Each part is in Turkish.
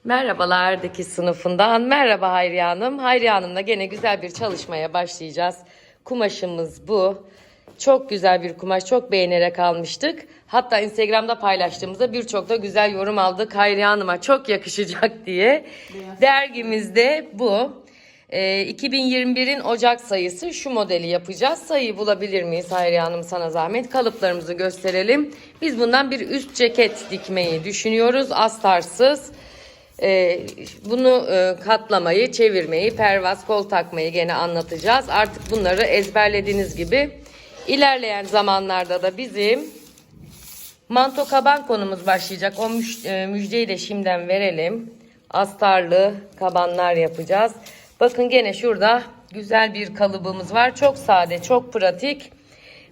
Merhabalar Dikiş sınıfından. Merhaba Hayriye Hanım. Hayriye Hanım'la gene güzel bir çalışmaya başlayacağız. Kumaşımız bu. Çok güzel bir kumaş. Çok beğenerek almıştık. Hatta Instagram'da paylaştığımızda birçok da güzel yorum aldık. Hayriye Hanım'a çok yakışacak diye. Dergimiz de bu. 2021'in Ocak sayısı, şu modeli yapacağız. Sayıyı bulabilir miyiz Hayriye Hanım, sana zahmet? Kalıplarımızı gösterelim. Biz bundan bir üst ceket dikmeyi düşünüyoruz. Astarsız. Bunu katlamayı, çevirmeyi, pervaz, kol takmayı gene anlatacağız. Artık bunları ezberlediğiniz gibi ilerleyen zamanlarda da bizim manto kaban konumuz başlayacak. O müjdeyi de şimdiden verelim. Astarlı kabanlar yapacağız. Bakın gene şurada güzel bir kalıbımız var. Çok sade, çok pratik.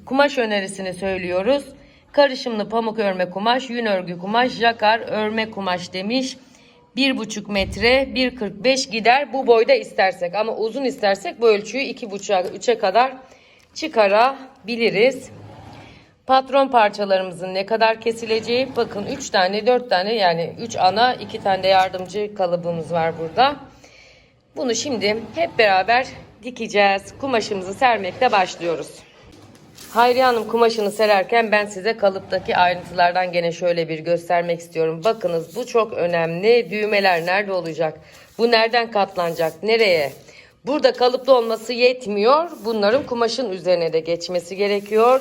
Kumaş önerisini söylüyoruz. Karışımlı pamuk örme kumaş, yün örgü kumaş, jakar örme kumaş demiş. 1,5 metre 1,45 gider bu boyda istersek, ama uzun istersek bu ölçüyü 2,5'a 3'e kadar çıkarabiliriz. Patron parçalarımızın ne kadar kesileceği, bakın 3 tane 4 tane, yani 3 ana 2 tane de yardımcı kalıbımız var burada. Bunu şimdi hep beraber dikeceğiz. Kumaşımızı sermekle başlıyoruz. Hayriye Hanım kumaşını sererken ben size kalıptaki ayrıntılardan gene şöyle bir göstermek istiyorum. Bakınız, bu çok önemli. Düğmeler nerede olacak? Bu nereden katlanacak? Nereye? Burada kalıplı olması yetmiyor. Bunların kumaşın üzerine de geçmesi gerekiyor.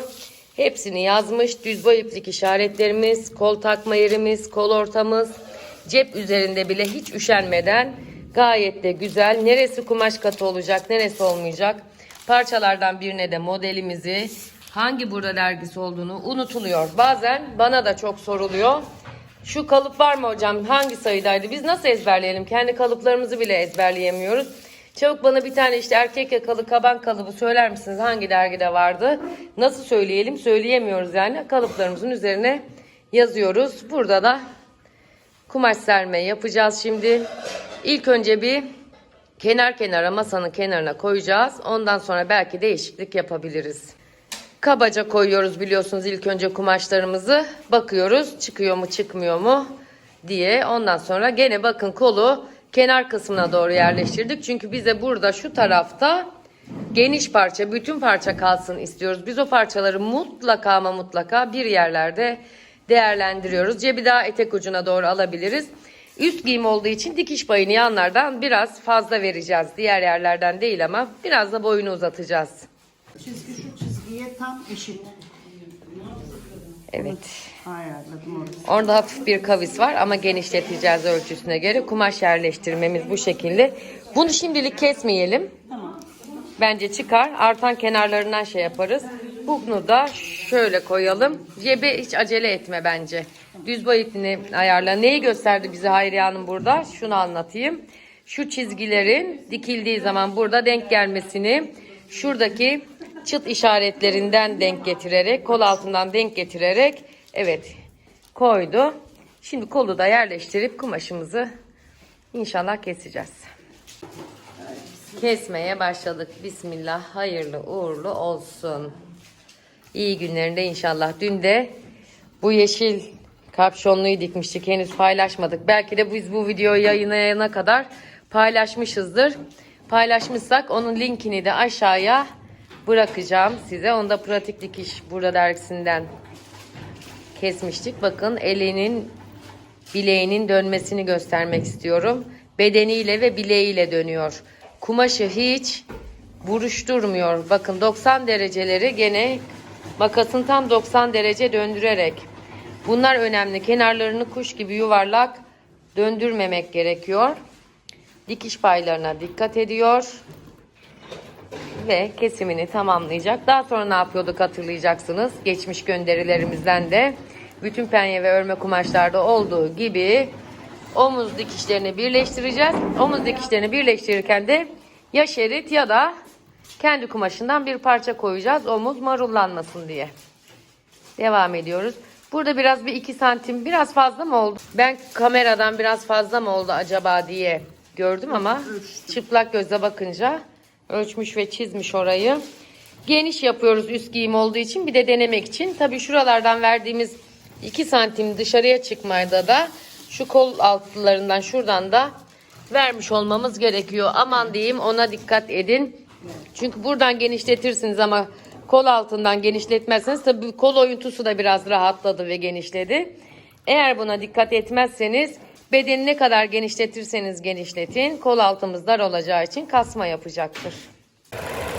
Hepsini yazmış. Düz boy iplik işaretlerimiz, kol takma yerimiz, kol ortamız, cep üzerinde bile hiç üşenmeden gayet de güzel. Neresi kumaş katı olacak, neresi olmayacak? Parçalardan birine de modelimizi, hangi burada dergisi olduğunu unutuluyor. Bazen bana da çok soruluyor. Şu kalıp var mı hocam? Hangi sayıdaydı? Biz nasıl ezberleyelim? Kendi kalıplarımızı bile ezberleyemiyoruz. Çabuk bana bir tane işte erkek yakalı kaban kalıbı söyler misiniz? Hangi dergide vardı? Nasıl söyleyelim? Söyleyemiyoruz yani. Kalıplarımızın üzerine yazıyoruz. Burada da kumaş serme yapacağız şimdi. İlk önce bir kenar kenara, masanın kenarına koyacağız. Ondan sonra belki değişiklik yapabiliriz. Kabaca koyuyoruz biliyorsunuz ilk önce kumaşlarımızı. Bakıyoruz çıkıyor mu çıkmıyor mu diye. Ondan sonra gene bakın kolu kenar kısmına doğru yerleştirdik. Çünkü bize burada şu tarafta geniş parça, bütün parça kalsın istiyoruz. Biz o parçaları mutlaka ama mutlaka bir yerlerde değerlendiriyoruz. Cebi daha etek ucuna doğru alabiliriz. Üst giyim olduğu için dikiş payını yanlardan biraz fazla vereceğiz. Diğer yerlerden değil, ama biraz da boyunu uzatacağız. Çizgi şu çizgiye tam eşit. Evet. Ayarladım orası. Orada hafif bir kavis var ama genişleteceğiz ölçüsüne göre. Kumaş yerleştirmemiz bu şekilde. Bunu şimdilik kesmeyelim. Tamam. Bence çıkar. Artan kenarlarından şey yaparız. Bunu da şöyle koyalım. Cebe hiç acele etme bence. Düz boy ipini ayarla. Neyi gösterdi bize Hayriye Hanım burada? Şunu anlatayım. Şu çizgilerin dikildiği zaman burada denk gelmesini, şuradaki çıt işaretlerinden denk getirerek, kol altından denk getirerek, evet, koydu. Şimdi kolu da yerleştirip kumaşımızı inşallah keseceğiz. Kesmeye başladık. Bismillah. Hayırlı uğurlu olsun. İyi günlerinde inşallah. Dün de bu yeşil kapşonluyu dikmiştik. Henüz paylaşmadık. Belki de biz bu videoyu yayınlayana kadar paylaşmışızdır. Paylaşmışsak onun linkini de aşağıya bırakacağım size. Onu da pratik dikiş burada dergisinden kesmiştik. Bakın elinin bileğinin dönmesini göstermek istiyorum. Bedeniyle ve bileğiyle dönüyor. Kumaşı hiç buruşturmuyor. Bakın 90 dereceleri gene makasın tam 90 derece döndürerek. Bunlar önemli. Kenarlarını kuş gibi yuvarlak döndürmemek gerekiyor. Dikiş paylarına dikkat ediyor. Ve kesimini tamamlayacak. Daha sonra ne yapıyorduk hatırlayacaksınız. Geçmiş gönderilerimizden de bütün penye ve örme kumaşlarda olduğu gibi omuz dikişlerini birleştireceğiz. Omuz dikişlerini birleştirirken de ya şerit ya da kendi kumaşından bir parça koyacağız. Omuz marullanmasın diye. Devam ediyoruz. Burada biraz bir 2 santim biraz fazla mı oldu? Ben kameradan biraz fazla mı oldu acaba diye gördüm ama çıplak gözle bakınca ölçmüş ve çizmiş orayı. Geniş yapıyoruz üst giyim olduğu için, bir de denemek için. Tabii şuralardan verdiğimiz 2 santim dışarıya çıkmada da şu kol altlarından şuradan da vermiş olmamız gerekiyor. Aman diyeyim, ona dikkat edin. Çünkü buradan genişletirsiniz ama kol altından genişletmezseniz tabii kol oyuntusu da biraz rahatladı ve genişledi. Eğer buna dikkat etmezseniz bedeni ne kadar genişletirseniz genişletin, kol altımız dar olacağı için kasma yapacaktır.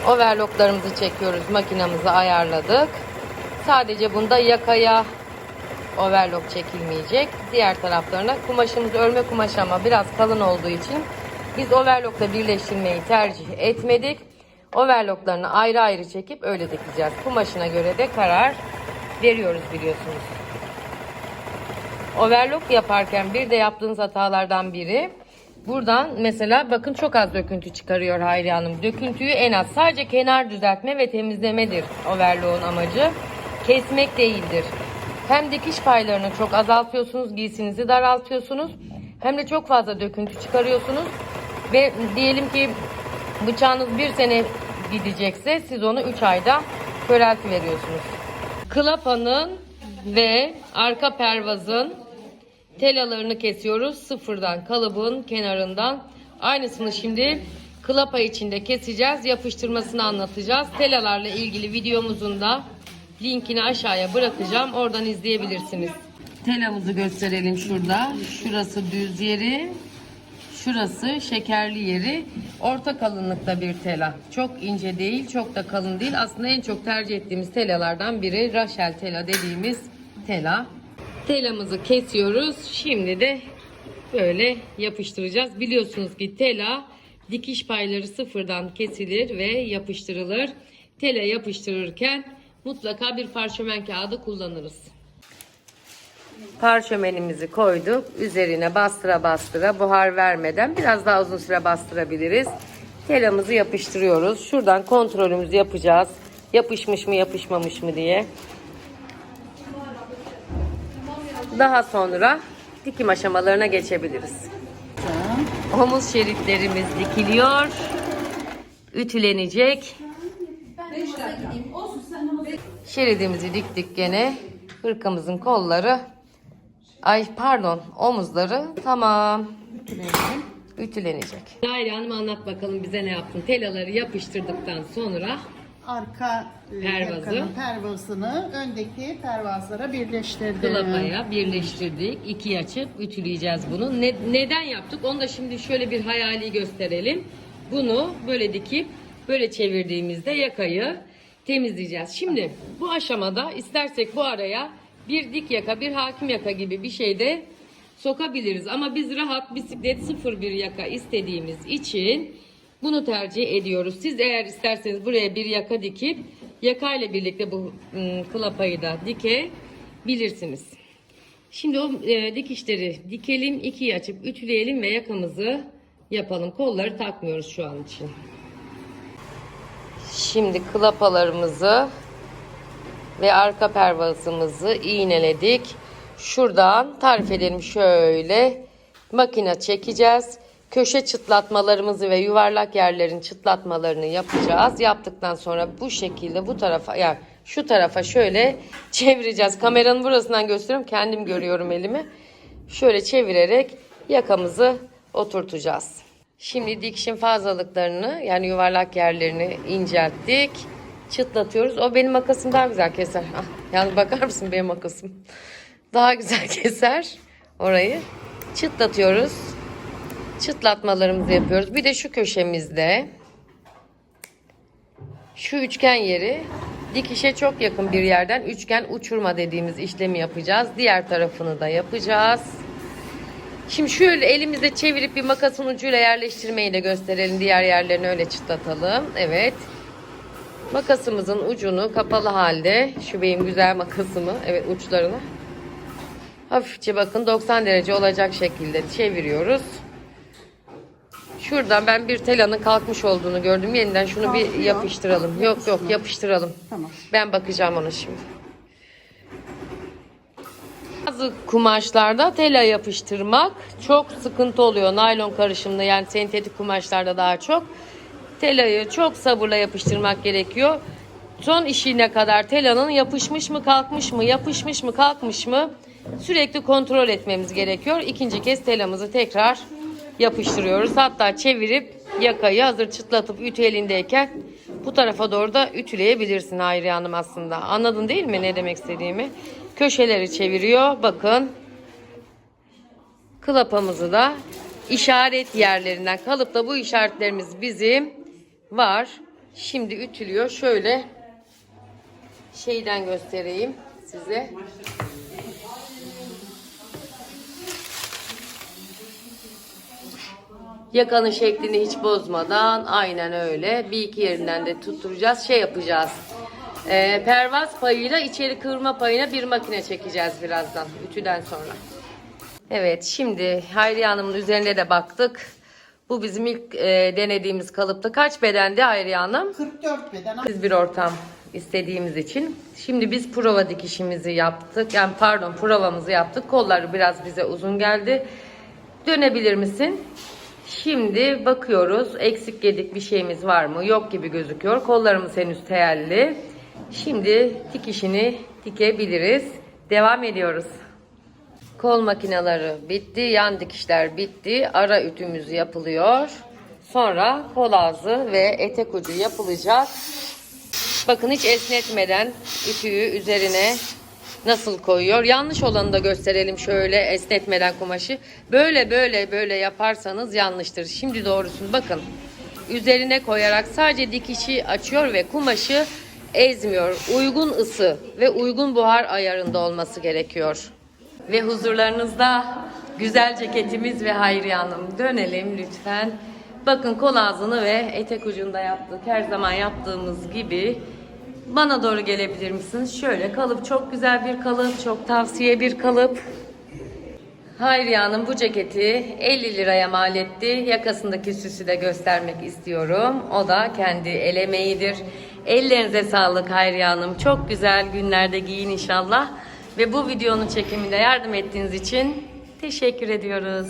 Overlocklarımızı çekiyoruz. Makinamızı ayarladık. Sadece bunda yakaya overlock çekilmeyecek. Diğer taraflarına kumaşımız örme kumaşı ama biraz kalın olduğu için biz overlockla birleştirmeyi tercih etmedik. Overlocklarını ayrı ayrı çekip öyle dikeceğiz. Kumaşına göre de karar veriyoruz biliyorsunuz. Overlock yaparken bir de yaptığınız hatalardan biri, buradan mesela bakın çok az döküntü çıkarıyor Hayriye Hanım. Döküntüyü en az, sadece kenar düzeltme ve temizlemedir overlock'un amacı. Kesmek değildir. Hem dikiş paylarını çok azaltıyorsunuz, giysinizi daraltıyorsunuz. Hem de çok fazla döküntü çıkarıyorsunuz. Ve diyelim ki bıçağınız bir sene gidecekse siz onu 3 ayda körelti veriyorsunuz. Klapanın ve arka pervazın telalarını kesiyoruz. Sıfırdan, kalıbın kenarından. Aynısını şimdi klapa içinde keseceğiz. Yapıştırmasını anlatacağız. Telalarla ilgili videomuzun da linkini aşağıya bırakacağım. Oradan izleyebilirsiniz. Telamızı gösterelim şurada. Şurası düz yeri. Şurası şekerli yeri. Orta kalınlıkta bir tela. Çok ince değil, çok da kalın değil. Aslında en çok tercih ettiğimiz telalardan biri Rachel tela dediğimiz tela. Telamızı kesiyoruz. Şimdi de böyle yapıştıracağız. Biliyorsunuz ki tela dikiş payları sıfırdan kesilir ve yapıştırılır. Tela yapıştırırken mutlaka bir parşömen kağıdı kullanırız. Parşömenimizi koyduk. Üzerine bastıra bastıra, buhar vermeden biraz daha uzun süre bastırabiliriz. Telamızı yapıştırıyoruz. Şuradan kontrolümüzü yapacağız. Yapışmış mı yapışmamış mı diye. Daha sonra dikim aşamalarına geçebiliriz. Omuz şeritlerimiz dikiliyor. Ütülenecek. Şeridimizi diktik gene. Hırkamızın kolları, omuzları tamam. Ütülenecek. Hayriye Hanım, anlat bakalım bize ne yaptın? Telaları yapıştırdıktan sonra Arka yakanın pervazını öndeki pervazlara birleştirdim. klapaya birleştirdik. İkiye açıp ütüleyeceğiz bunu. Neden yaptık? Onu da şimdi şöyle bir hayali gösterelim. Bunu böyle dikip böyle çevirdiğimizde yakayı temizleyeceğiz. Şimdi bu aşamada istersek bu araya bir dik yaka, bir hakim yaka gibi bir şey de sokabiliriz. Ama biz rahat bisiklet 01 yaka istediğimiz için bunu tercih ediyoruz. Siz eğer isterseniz buraya bir yaka dikip yakayla birlikte bu klapayı da dikebilirsiniz. Şimdi o dikişleri dikelim, ikiye açıp ütüleyelim ve yakamızı yapalım. Kolları takmıyoruz şu an için. Şimdi klapalarımızı ve arka pervazımızı iğneledik. Şuradan tarif edelim, şöyle makine çekeceğiz. Köşe çıtlatmalarımızı ve yuvarlak yerlerin çıtlatmalarını yapacağız. Yaptıktan sonra bu şekilde bu tarafa, yani şu tarafa şöyle çevireceğiz. Kameranın burasından gösteriyorum. Kendim görüyorum elimi. Şöyle çevirerek yakamızı oturtacağız. Şimdi dikişin fazlalıklarını, yani yuvarlak yerlerini incelttik. Çıtlatıyoruz. O benim makasım daha güzel keser. Yani bakar mısın benim makasım? Daha güzel keser orayı. Çıtlatıyoruz. Çıtlatmalarımızı yapıyoruz. Bir de şu köşemizde şu üçgen yeri dikişe çok yakın bir yerden üçgen uçurma dediğimiz işlemi yapacağız. Diğer tarafını da yapacağız. Şimdi şöyle elimizde çevirip bir makasın ucuyla yerleştirmeyi de gösterelim. Diğer yerlerini öyle çıtlatalım. Evet. Makasımızın ucunu kapalı halde, şu benim güzel makasımı, evet, uçlarını hafifçe bakın 90 derece olacak şekilde çeviriyoruz. Şuradan ben bir telanın kalkmış olduğunu gördüm. Yeniden şunu bir yapıştıralım. Yok yapıştıralım. Tamam. Ben bakacağım ona şimdi. Bazı kumaşlarda tela yapıştırmak çok sıkıntı oluyor. Naylon karışımlı, yani sentetik kumaşlarda daha çok. Telayı çok sabırla yapıştırmak gerekiyor. Son işine kadar telanın yapışmış mı kalkmış mı, yapışmış mı kalkmış mı Sürekli kontrol etmemiz gerekiyor. İkinci kez telamızı tekrar yapıştırıyoruz. Hatta çevirip yakayı hazır çıtlatıp ütü elindeyken bu tarafa doğru da ütüleyebilirsin Hayriye Hanım aslında. Anladın değil mi ne demek istediğimi? Köşeleri çeviriyor. Bakın. Klapamızı da işaret yerlerinden, kalıpta bu işaretlerimiz bizim var. Şimdi ütülüyor. Şöyle şeyden göstereyim size. Yakanın şeklini hiç bozmadan aynen öyle. Bir iki yerinden de tutturacağız. Şey yapacağız. Pervaz payıyla içeri kıvırma payına bir makine çekeceğiz birazdan. Ütüden sonra. Evet, şimdi Hayriye Hanım'ın üzerine de baktık. Bu bizim ilk denediğimiz kalıpta. Kaç bedendi Hayriye Hanım? 44 beden. Biz bir ortam istediğimiz için. Şimdi biz prova dikişimizi yaptık. Yani pardon, provamızı yaptık. Kolları biraz bize uzun geldi. Dönebilir misin? Şimdi bakıyoruz. Eksik gedik bir şeyimiz var mı? Yok gibi gözüküyor. Kollarımız henüz teyelli. Şimdi dikişini dikebiliriz. Devam ediyoruz. Kol makineleri bitti. Yan dikişler bitti. Ara ütümüz yapılıyor. Sonra kol ağzı ve etek ucu yapılacak. Bakın hiç esnetmeden ütüyü üzerine nasıl koyuyor. Yanlış olanı da gösterelim şöyle esnetmeden kumaşı. Böyle yaparsanız yanlıştır. Şimdi doğrusunu bakın. Üzerine koyarak sadece dikişi açıyor ve kumaşı ezmiyor. Uygun ısı ve uygun buhar ayarında olması gerekiyor. Ve huzurlarınızda güzel ceketimiz ve Hayriye Hanım. Dönelim lütfen. Bakın kol ağzını ve etek ucunda yaptık. Her zaman yaptığımız gibi. Bana doğru gelebilir misiniz? Şöyle kalıp çok güzel bir kalıp. Çok tavsiye bir kalıp. Hayriye Hanım bu ceketi 50 liraya mal etti. Yakasındaki süsü de göstermek istiyorum. O da kendi el emeğidir. Ellerinize sağlık Hayriye Hanım. Çok güzel günlerde giyin inşallah. Ve bu videonun çekiminde yardım ettiğiniz için teşekkür ediyoruz.